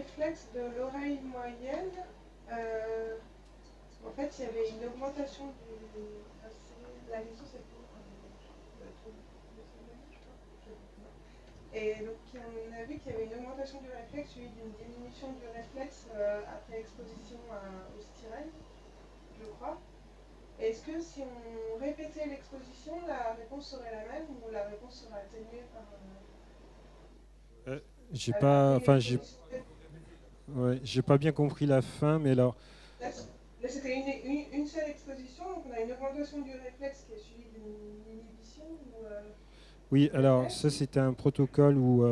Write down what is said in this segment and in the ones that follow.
réflexe de l'oreille moyenne, en fait, il y avait une augmentation du... La question, c'est pour... Et donc, on a vu qu'il y avait une augmentation du réflexe suivie d'une diminution du réflexe après exposition au styrène, je crois. Est-ce que si on répétait l'exposition, la réponse serait la même ou la réponse serait atténuée par... j'ai pas bien compris la fin, mais alors... Là, c'était une seule exposition, donc on a une augmentation du réflexe qui est suivie d'une inhibition ou, Oui, alors ça c'était un protocole où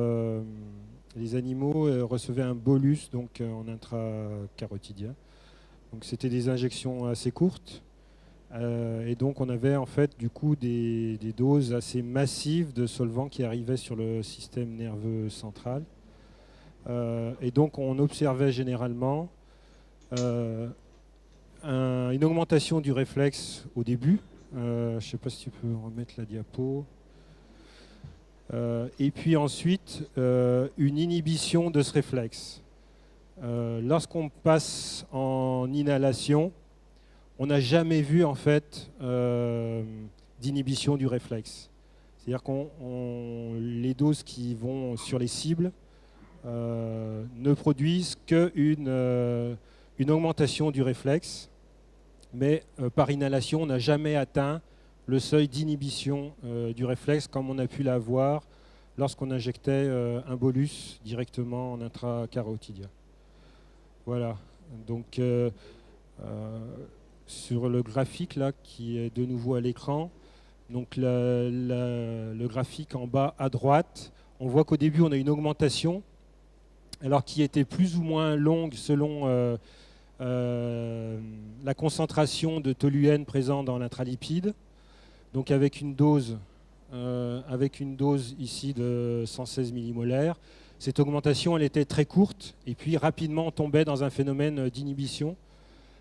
les animaux recevaient un bolus donc en intracarotidien. Donc c'était des injections assez courtes. Et donc on avait en fait du coup des doses assez massives de solvants qui arrivaient sur le système nerveux central. Et donc on observait généralement une augmentation du réflexe au début. Je ne sais pas si tu peux remettre la diapo. Et puis ensuite une inhibition de ce réflexe. Lorsqu'on passe en inhalation, on n'a jamais vu en fait d'inhibition du réflexe. C'est-à-dire que les doses qui vont sur les cibles ne produisent qu'une augmentation du réflexe, mais par inhalation, on n'a jamais atteint le seuil d'inhibition du réflexe comme on a pu l'avoir lorsqu'on injectait un bolus directement en intracarotidien. Voilà. Donc sur le graphique là qui est de nouveau à l'écran, donc le graphique en bas à droite, on voit qu'au début on a une augmentation, alors qui était plus ou moins longue selon la concentration de toluène présent dans l'intralipide. Donc avec une dose ici de 116 millimolaires. Cette augmentation, elle était très courte et puis rapidement on tombait dans un phénomène d'inhibition.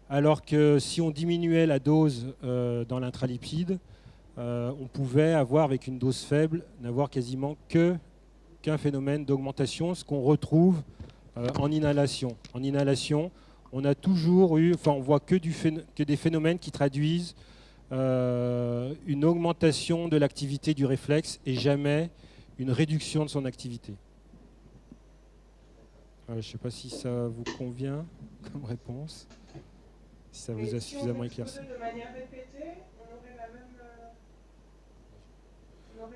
Alors que si on diminuait la dose dans l'intralipide, on pouvait avoir avec une dose faible, n'avoir quasiment qu'un phénomène d'augmentation, ce qu'on retrouve en inhalation. En inhalation, on a toujours eu, enfin on voit que des phénomènes qui traduisent une augmentation de l'activité du réflexe et jamais une réduction de son activité. Je ne sais pas si ça vous convient comme réponse, si ça vous a suffisamment éclairci. Si on de manière répétée, on aurait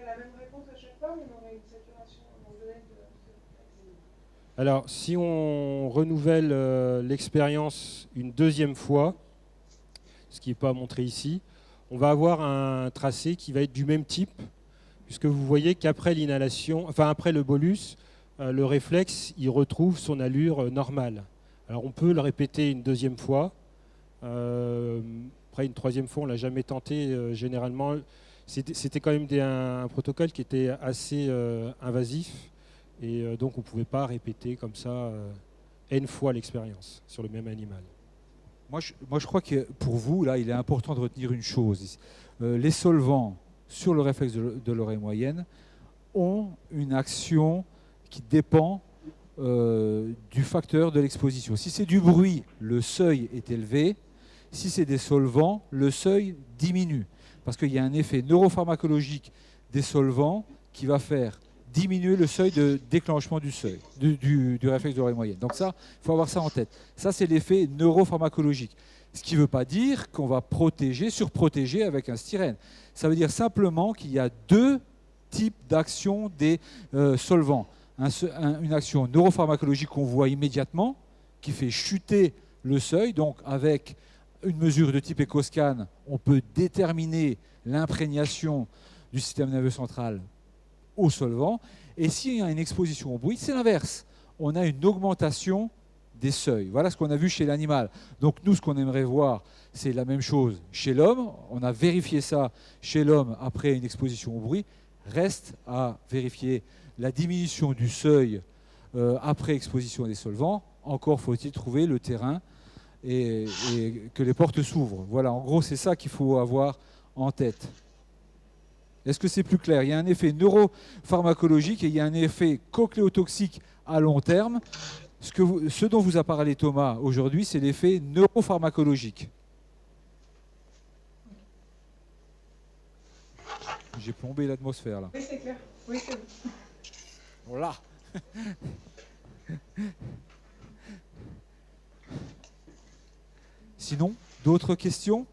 la même réponse à chaque fois, mais on aurait une saturation homogène de réflexe. Alors, si on renouvelle l'expérience une deuxième fois, ce qui n'est pas montré ici, on va avoir un tracé qui va être du même type, puisque vous voyez qu'après l'inhalation, enfin après le bolus, le réflexe, il retrouve son allure normale. Alors on peut le répéter une deuxième fois. Après une troisième fois, on ne l'a jamais tenté. Généralement, c'était quand même un protocole qui était assez invasif, et donc on ne pouvait pas répéter comme ça N fois l'expérience sur le même animal. Moi, je crois que pour vous, là, il est important de retenir une chose. Les solvants sur le réflexe de l'oreille moyenne ont une action qui dépend du facteur de l'exposition. Si c'est du bruit, le seuil est élevé. Si c'est des solvants, le seuil diminue. Parce qu'il y a un effet neuropharmacologique des solvants qui va faire diminuer le seuil de déclenchement du réflexe de l'oreille moyenne. Donc ça, il faut avoir ça en tête. Ça, c'est l'effet neuropharmacologique. Ce qui ne veut pas dire qu'on va surprotéger avec un styrène. Ça veut dire simplement qu'il y a deux types d'action des solvants. Une action neuropharmacologique qu'on voit immédiatement, qui fait chuter le seuil. Donc avec une mesure de type échoscan, on peut déterminer l'imprégnation du système nerveux central au solvant. Et s'il y a une exposition au bruit, c'est l'inverse. On a une augmentation des seuils. Voilà ce qu'on a vu chez l'animal. Donc nous, ce qu'on aimerait voir, c'est la même chose chez l'homme. On a vérifié ça chez l'homme après une exposition au bruit. Reste à vérifier la diminution du seuil après exposition des solvants. Encore faut-il trouver le terrain et que les portes s'ouvrent. Voilà, en gros, c'est ça qu'il faut avoir en tête. Est-ce que c'est plus clair? Il y a un effet neuropharmacologique et il y a un effet cochléotoxique à long terme Ce dont vous a parlé Thomas aujourd'hui, c'est l'effet neuropharmacologique. J'ai plombé l'atmosphère là. Oui, c'est clair. Oui, c'est bon. Voilà. Sinon, d'autres questions?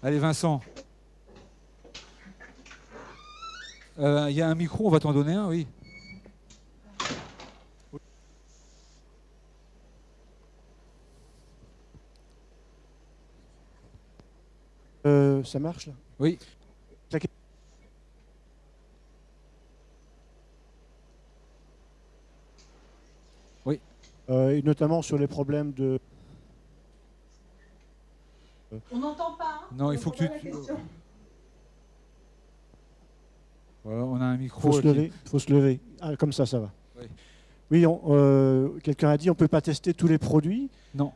Allez Vincent. Il y a un micro, on va t'en donner un, oui. Ça marche là? Oui. Oui. Et notamment sur les problèmes de... On n'entend pas. Hein. Non, il faut que tu... Voilà, on a un micro. Faut se lever. Ah, comme ça va. Oui. Oui, quelqu'un a dit on ne peut pas tester tous les produits. Non.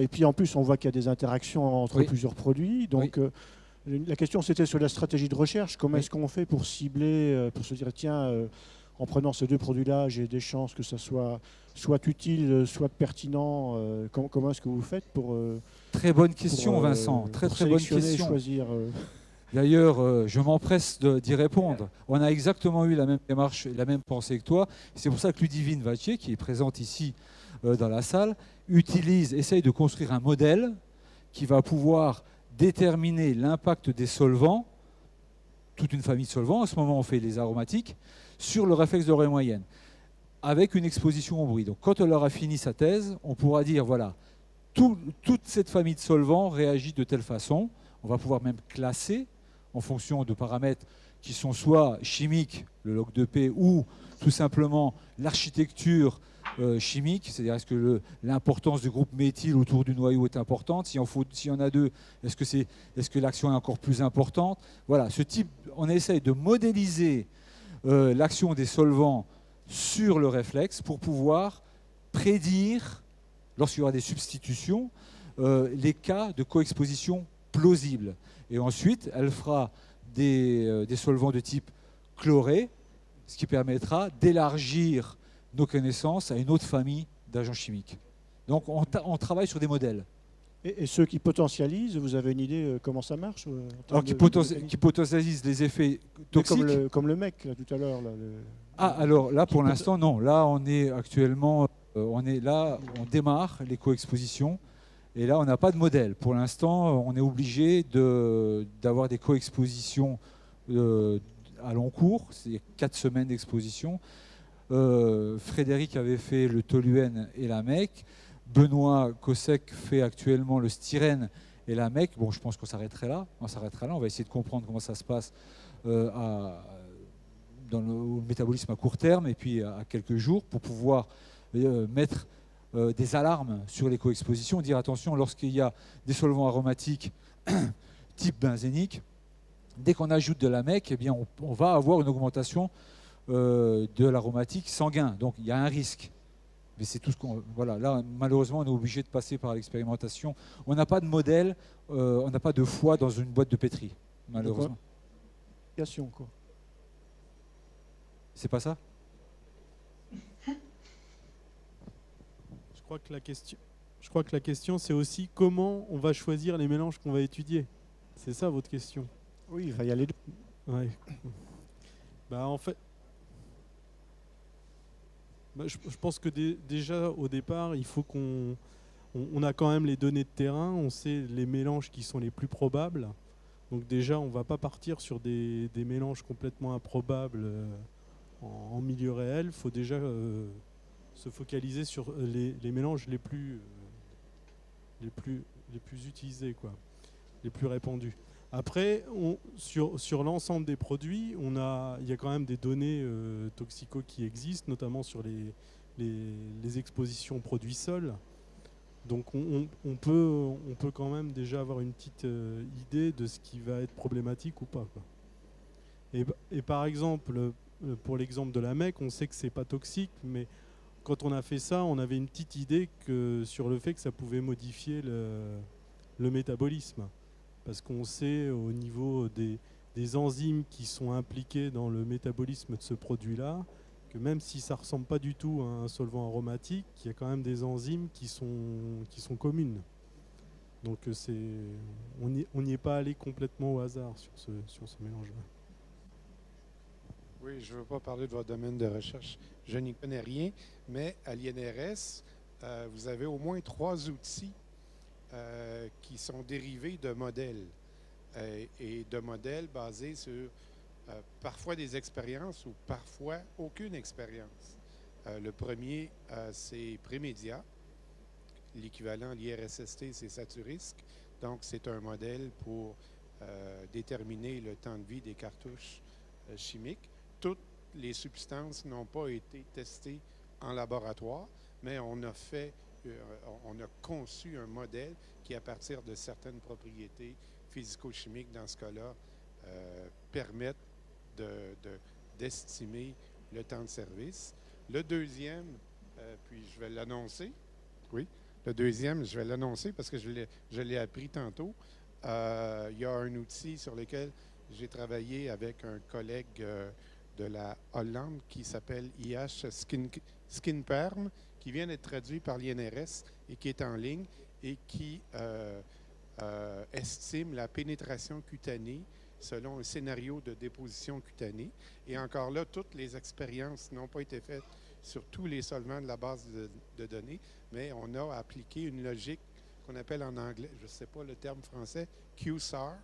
Et puis en plus, on voit qu'il y a des interactions entre Oui. plusieurs produits. Donc la question, c'était sur la stratégie de recherche. Comment est-ce qu'on fait pour cibler, pour se dire, tiens, en prenant ces deux produits-là, j'ai des chances que ça soit utile, soit pertinent. Comment est-ce que vous faites pour... Très bonne question, Vincent. Très bonne question. Choisir, D'ailleurs, je m'empresse d'y répondre. On a exactement eu la même démarche, la même pensée que toi. C'est pour ça que Ludivine Vattier, qui est présente ici dans la salle, essaye de construire un modèle qui va pouvoir déterminer l'impact des solvants, toute une famille de solvants, en ce moment on fait les aromatiques, sur le réflexe de l'oreille moyenne, avec une exposition au bruit. Donc quand elle aura fini sa thèse, on pourra dire, voilà, toute cette famille de solvants réagit de telle façon. On va pouvoir même classer en fonction de paramètres qui sont soit chimiques, le log de P, ou tout simplement l'architecture chimique, c'est-à-dire est-ce que l'importance du groupe méthyle autour du noyau est importante, s'il y en a deux, est-ce que l'action est encore plus importante. Voilà, on essaye de modéliser l'action des solvants sur le réflexe pour pouvoir prédire, lorsqu'il y aura des substitutions, les cas de coexposition plausibles. Et ensuite, elle fera des solvants de type chloré, ce qui permettra d'élargir nos connaissances à une autre famille d'agents chimiques. Donc on travaille sur des modèles. Et ceux qui potentialisent, vous avez une idée comment ça marche Alors qui potentialisent les effets toxiques. Comme le mec là, tout à l'heure. Alors là pour l'instant non. Là on est actuellement, on démarre les coexpositions. Et là, on n'a pas de modèle. Pour l'instant, on est obligé d'avoir des coexpositions à long cours, c'est 4 semaines d'exposition. Frédéric avait fait le toluène et la mec. Benoît Kossek fait actuellement le styrène et la mec. Bon, je pense qu'on s'arrêterait là. On va essayer de comprendre comment ça se passe dans le métabolisme à court terme et puis à quelques jours pour pouvoir mettre des alarmes sur les coexpositions, dire attention, lorsqu'il y a des solvants aromatiques type benzénique, dès qu'on ajoute de la mec, eh bien, on va avoir une augmentation de l'aromatique sanguin. Donc il y a un risque. Mais c'est tout ce qu'on... Voilà, là, malheureusement, on est obligé de passer par l'expérimentation. On n'a pas de modèle, on n'a pas de foie dans une boîte de pétri, malheureusement. Quoi. C'est pas ça ? Je crois que la question, c'est aussi comment on va choisir les mélanges qu'on va étudier. C'est ça votre question? Oui, il va y aller deux. Ouais. En fait, je pense que déjà au départ, il faut qu'on a quand même les données de terrain, on sait les mélanges qui sont les plus probables. Donc déjà, on ne va pas partir sur des mélanges complètement improbables en milieu réel. Il faut déjà se focaliser sur les mélanges les plus utilisés, quoi, les plus répandus. Après, sur l'ensemble des produits, il y a quand même des données toxico qui existent, notamment sur les expositions produits sols. Donc on peut quand même déjà avoir une petite idée de ce qui va être problématique ou pas, quoi. Et par exemple, pour l'exemple de la mec, on sait que c'est pas toxique, mais quand on a fait ça, on avait une petite idée sur le fait que ça pouvait modifier le métabolisme. Parce qu'on sait au niveau des enzymes qui sont impliquées dans le métabolisme de ce produit-là, que même si ça ne ressemble pas du tout à un solvant aromatique, il y a quand même des enzymes qui sont communes. Donc on n'y est pas allé complètement au hasard sur ce mélange-là. Oui, je ne veux pas parler de votre domaine de recherche. Je n'y connais rien, mais à l'INRS, vous avez au moins 3 outils qui sont dérivés de modèles et de modèles basés sur parfois des expériences ou parfois aucune expérience. Le premier, c'est Prémédia. L'équivalent, l'IRSST, c'est Saturisc. Donc, c'est un modèle pour déterminer le temps de vie des cartouches chimiques. Toutes les substances n'ont pas été testées en laboratoire, mais on a conçu un modèle qui, à partir de certaines propriétés physico-chimiques, dans ce cas-là, permettent d'estimer le temps de service. Le deuxième, puis je vais l'annoncer, oui, le deuxième, je vais l'annoncer parce que je l'ai appris tantôt. Il y a un outil sur lequel j'ai travaillé avec un collègue de la Hollande qui s'appelle IH SkinPerm, qui vient d'être traduit par l'INRS et qui est en ligne et qui estime la pénétration cutanée selon un scénario de déposition cutanée. Et encore là, toutes les expériences n'ont pas été faites sur tous les solvants de la base de données, mais on a appliqué une logique qu'on appelle en anglais, je ne sais pas le terme français, QSAR,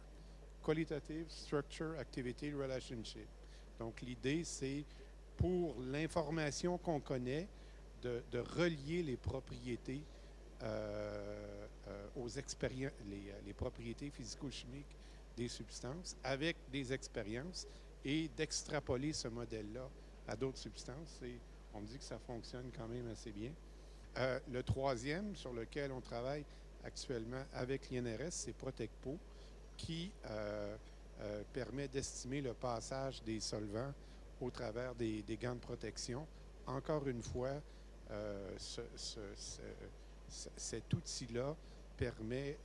Qualitative Structure Activity Relationship. Donc l'idée, c'est pour l'information qu'on connaît, de relier les propriétés aux expériences, les propriétés physico-chimiques des substances avec des expériences et d'extrapoler ce modèle-là à d'autres substances. Et on me dit que ça fonctionne quand même assez bien. Le troisième sur lequel on travaille actuellement avec l'INRS, c'est Protecpo, qui permet d'estimer le passage des solvants au travers des gants de protection. Encore une fois, cet outil-là permet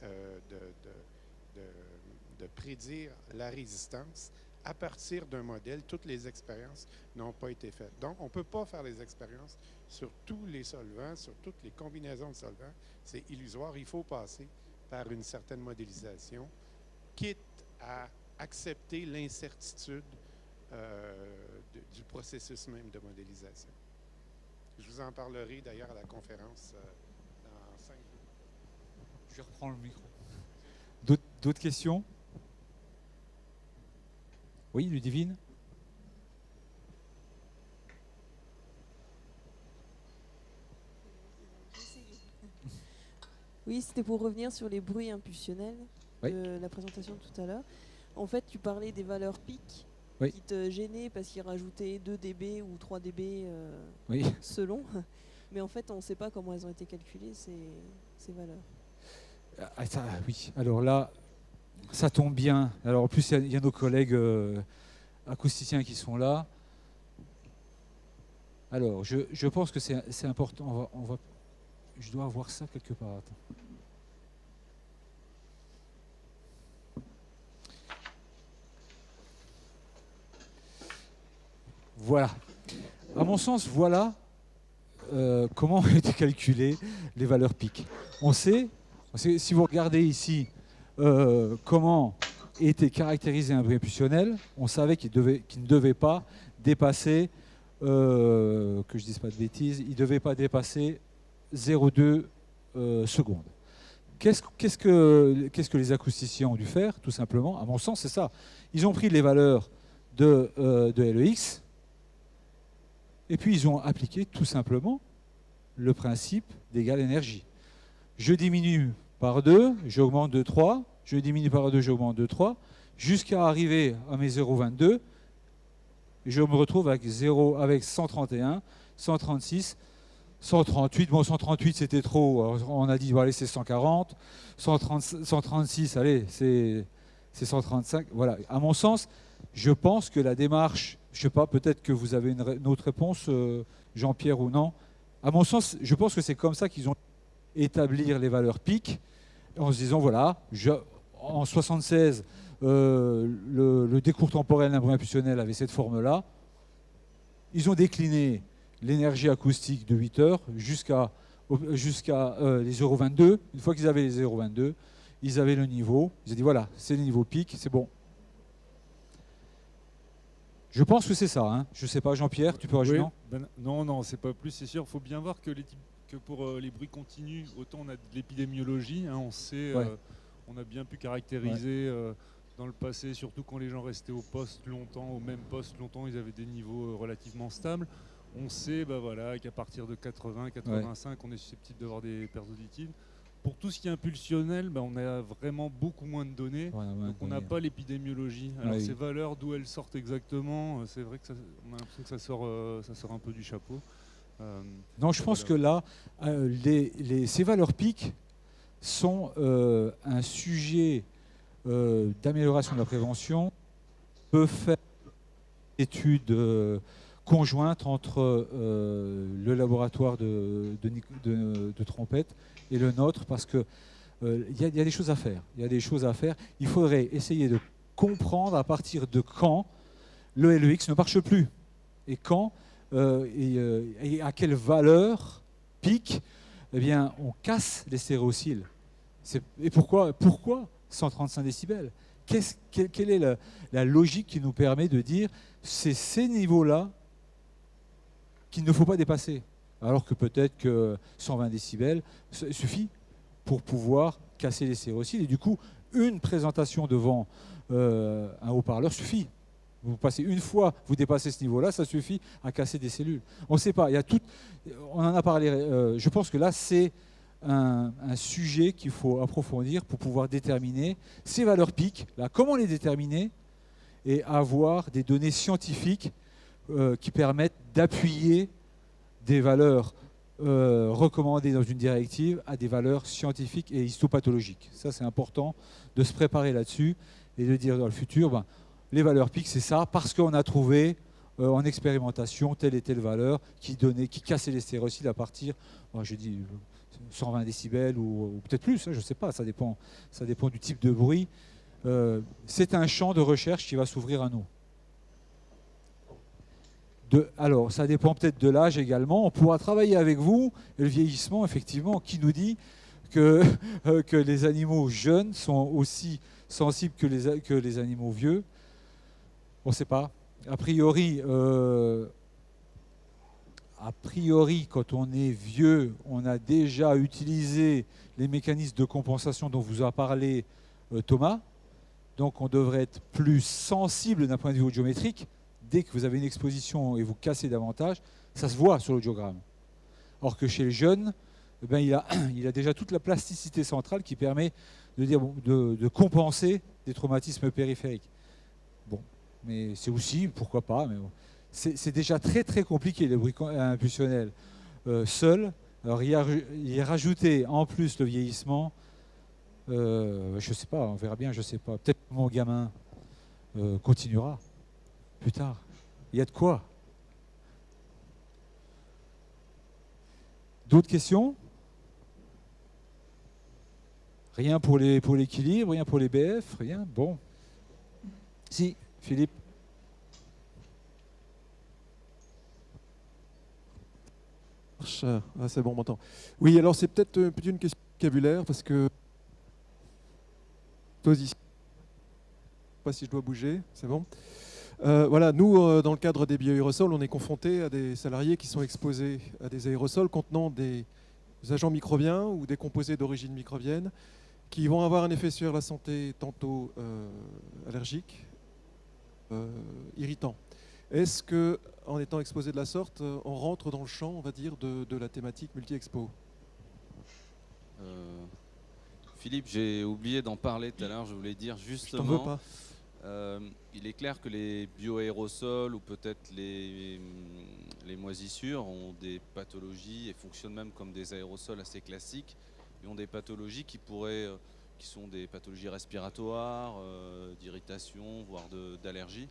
de prédire la résistance à partir d'un modèle. Toutes les expériences n'ont pas été faites. Donc, on ne peut pas faire les expériences sur tous les solvants, sur toutes les combinaisons de solvants. C'est illusoire. Il faut passer par une certaine modélisation, quitte à accepter l'incertitude du processus même de modélisation. Je vous en parlerai d'ailleurs à la conférence dans 5 jours. Je reprends le micro. D'autres questions? Oui, Ludivine? Oui, c'était pour revenir sur les bruits impulsionnels de la présentation de tout à l'heure. En fait, tu parlais des valeurs pics qui te gênaient parce qu'ils rajoutaient 2 dB ou 3 dB selon. Mais en fait, on ne sait pas comment elles ont été calculées, ces valeurs. Oui, alors là, ça tombe bien. Alors en plus, il y a nos collègues acousticiens qui sont là. Alors, je pense que c'est important. Je dois avoir ça quelque part. Attends. Voilà. À mon sens, voilà comment ont été calculées les valeurs pics. On sait, si vous regardez ici, comment était caractérisé un bruit impulsionnel, on savait qu'il ne devait pas dépasser, que je ne dise pas de bêtises, il ne devait pas dépasser 0,2 secondes. Qu'est-ce que les acousticiens ont dû faire, tout simplement? À mon sens, c'est ça. Ils ont pris les valeurs de LEX, et puis ils ont appliqué tout simplement le principe d'égal énergie. Je diminue par 2, j'augmente de 3, je diminue par 2, j'augmente de 3, jusqu'à arriver à mes 0,22, je me retrouve avec 131, 136, 138. Bon, 138 c'était trop, alors on a dit bon, allez, c'est 140, 136, allez, c'est 135. Voilà, à mon sens, je pense que la démarche, je ne sais pas, peut-être que vous avez une autre réponse, Jean-Pierre ou non. À mon sens, je pense que c'est comme ça qu'ils ont établi les valeurs pics, en se disant, voilà, en 1976, le décours temporel d'un bruit impulsionnel avait cette forme-là. Ils ont décliné l'énergie acoustique de 8 heures jusqu'à les 0,22. Une fois qu'ils avaient les 0,22, ils avaient le niveau. Ils ont dit voilà, c'est le niveau pic, c'est bon. Je pense que c'est ça. Hein. Je ne sais pas, Jean-Pierre, tu peux rajouter? Non, c'est pas plus, c'est sûr. Il faut bien voir que pour les bruits continus, autant on a de l'épidémiologie, hein, on sait, on a bien pu caractériser dans le passé, surtout quand les gens restaient au même poste longtemps, ils avaient des niveaux relativement stables. On sait qu'à partir de 80-85, on est susceptible d'avoir des pertes auditives. Pour tout ce qui est impulsionnel, on a vraiment beaucoup moins de données, donc on n'a pas l'épidémiologie. Alors ces valeurs, d'où elles sortent exactement, c'est vrai que on a l'impression que ça sort un peu du chapeau. Non, je pense que là, ces valeurs pics sont un sujet d'amélioration de la prévention. On peut faire une étude conjointe entre le laboratoire de Trompette et le nôtre, parce qu'il y a des choses à faire. Il faudrait essayer de comprendre à partir de quand le LEX ne marche plus. Et quand et à quelle valeur pic on casse les stéréociles. Et pourquoi 135 décibels? Quelle est la logique qui nous permet de dire c'est ces niveaux-là qu'il ne faut pas dépasser, alors que peut-être que 120 décibels suffit pour pouvoir casser les stéréociles. Et du coup, une présentation devant un haut-parleur suffit. Vous passez une fois, vous dépassez ce niveau-là, ça suffit à casser des cellules. On ne sait pas, on en a parlé. Je pense que là, c'est un sujet qu'il faut approfondir pour pouvoir déterminer ces valeurs pics, là, comment les déterminer, et avoir des données scientifiques qui permettent d'appuyer des valeurs recommandées dans une directive à des valeurs scientifiques et histopathologiques. Ça, c'est important de se préparer là-dessus et de dire dans le futur, les valeurs pics, c'est ça, parce qu'on a trouvé en expérimentation telle et telle valeur qui cassait les stéréociles à partir, je dis 120 décibels ou peut-être plus, je ne sais pas, ça dépend du type de bruit. C'est un champ de recherche qui va s'ouvrir à nous. Alors, ça dépend peut-être de l'âge également. On pourra travailler avec vous, et le vieillissement, effectivement, qui nous dit que les animaux jeunes sont aussi sensibles que les animaux vieux. On ne sait pas. A priori, quand on est vieux, on a déjà utilisé les mécanismes de compensation dont vous a parlé Thomas. Donc, on devrait être plus sensible d'un point de vue audiométrique. Dès que vous avez une exposition et vous cassez davantage, ça se voit sur l'audiogramme. Or que chez les jeunes, il a déjà toute la plasticité centrale qui permet de compenser des traumatismes périphériques. Bon, mais c'est aussi, pourquoi pas, mais bon. C'est déjà très très compliqué les bruits impulsionnels seuls. Alors y rajouter en plus le vieillissement, je ne sais pas, on verra bien, je ne sais pas. Peut-être que mon gamin continuera plus tard. Il y a de quoi. D'autres questions? Rien pour l'équilibre, rien pour les BF, rien. Bon. Si, Philippe. Ah, c'est bon, on m'entend. Oui, alors c'est peut-être une question de vocabulaire, parce que je ne sais pas si je dois bouger, c'est bon. Voilà, nous, dans le cadre des bioaérosols, on est confrontés à des salariés qui sont exposés à des aérosols contenant des agents microbiens ou des composés d'origine microbienne qui vont avoir un effet sur la santé tantôt allergique, irritant. Est-ce que, en étant exposé de la sorte, on rentre dans le champ, on va dire, de la thématique multi-expo? Philippe, j'ai oublié d'en parler tout à l'heure. Je voulais dire justement. Je t'en veux pas. Il est clair que les bioaérosols ou peut-être les moisissures ont des pathologies et fonctionnent même comme des aérosols assez classiques et ont des pathologies qui sont des pathologies respiratoires, d'irritation, voire d'allergie.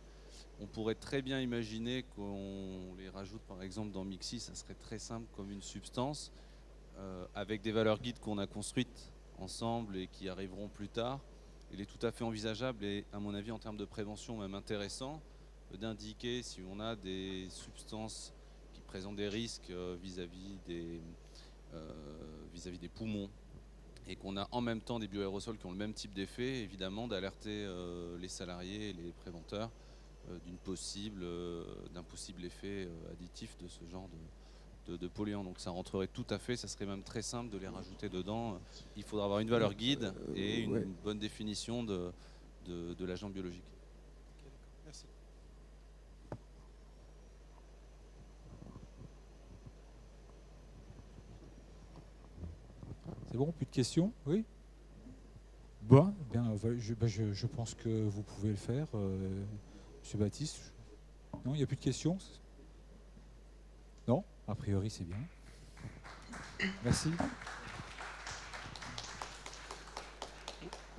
On pourrait très bien imaginer qu'on les rajoute par exemple dans Mixi, ça serait très simple comme une substance avec des valeurs guides qu'on a construites ensemble et qui arriveront plus tard. Il est tout à fait envisageable et à mon avis en termes de prévention même intéressant d'indiquer si on a des substances qui présentent des risques vis-à-vis des poumons, et qu'on a en même temps des bioaérosols qui ont le même type d'effet, évidemment d'alerter les salariés et les préventeurs d'un possible effet additif de ce genre de polluants. Donc ça rentrerait tout à fait, ça serait même très simple de les rajouter dedans. Il faudra avoir une valeur guide et une bonne définition de l'agent biologique. Merci. C'est bon, plus de questions? Oui. Bon, bien, je pense que vous pouvez le faire, Monsieur Baptiste. Non, il n'y a plus de questions? Non, a priori c'est bien. Merci.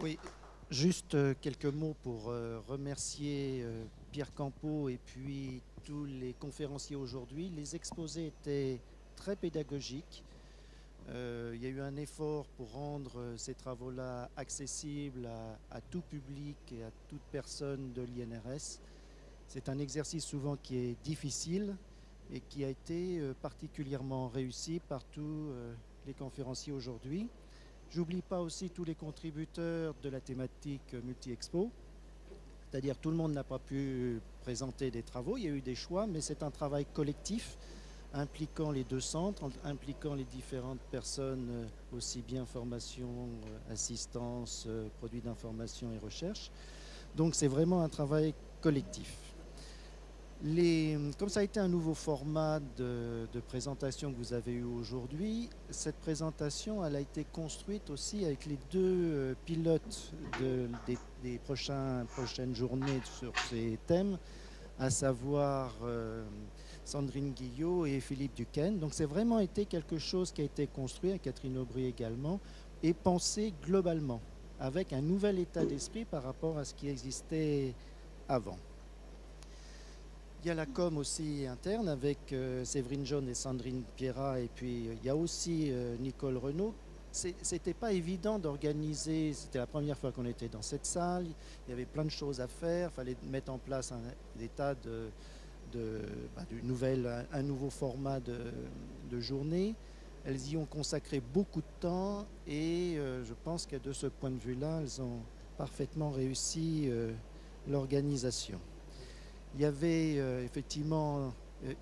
Oui, juste quelques mots pour remercier Pierre Campeau et puis tous les conférenciers aujourd'hui. Les exposés étaient très pédagogiques. Il y a eu un effort pour rendre ces travaux-là accessibles à tout public et à toute personne de l'INRS. C'est un exercice souvent qui est difficile et qui a été particulièrement réussi par tous les conférenciers aujourd'hui. J'oublie pas aussi tous les contributeurs de la thématique Multi-Expo, c'est-à-dire tout le monde n'a pas pu présenter des travaux, il y a eu des choix, mais c'est un travail collectif impliquant les deux centres, impliquant les différentes personnes, aussi bien formation, assistance, produits d'information et recherche. Donc c'est vraiment un travail collectif. Comme ça a été un nouveau format de présentation que vous avez eu aujourd'hui, cette présentation elle a été construite aussi avec les deux pilotes des prochaines journées sur ces thèmes, à savoir Sandrine Guillot et Philippe Duquesne. Donc c'est vraiment été quelque chose qui a été construit, avec Catherine Aubry également, et pensé globalement, avec un nouvel état d'esprit par rapport à ce qui existait avant. Il y a la com aussi interne avec Séverine Jaune et Sandrine Pierrat, et puis il y a aussi Nicole Renaud. C'était pas évident d'organiser, c'était la première fois qu'on était dans cette salle, il y avait plein de choses à faire, il fallait mettre en place des tas un nouveau format de journée. Elles y ont consacré beaucoup de temps et je pense que de ce point de vue-là, elles ont parfaitement réussi l'organisation. Il y avait effectivement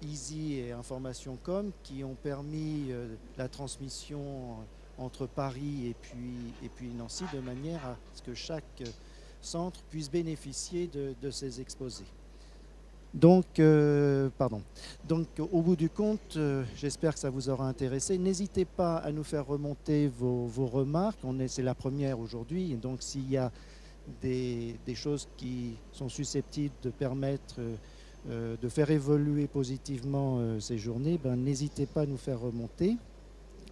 Easy et Information Com qui ont permis la transmission entre Paris et puis Nancy de manière à ce que chaque centre puisse bénéficier de ces exposés. Donc, au bout du compte, j'espère que ça vous aura intéressé. N'hésitez pas à nous faire remonter vos remarques. C'est la première aujourd'hui, donc s'il y a des choses qui sont susceptibles de permettre de faire évoluer positivement ces journées, n'hésitez pas à nous faire remonter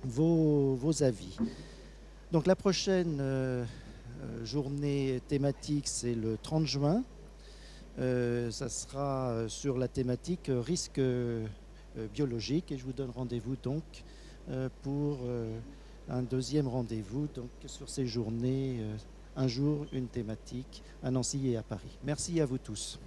vos avis. Donc la prochaine journée thématique, c'est le 30 juin. Ça sera sur la thématique risque biologique et je vous donne rendez-vous donc pour un deuxième rendez-vous donc sur ces journées, un jour, une thématique à Nancy et à Paris. Merci à vous tous.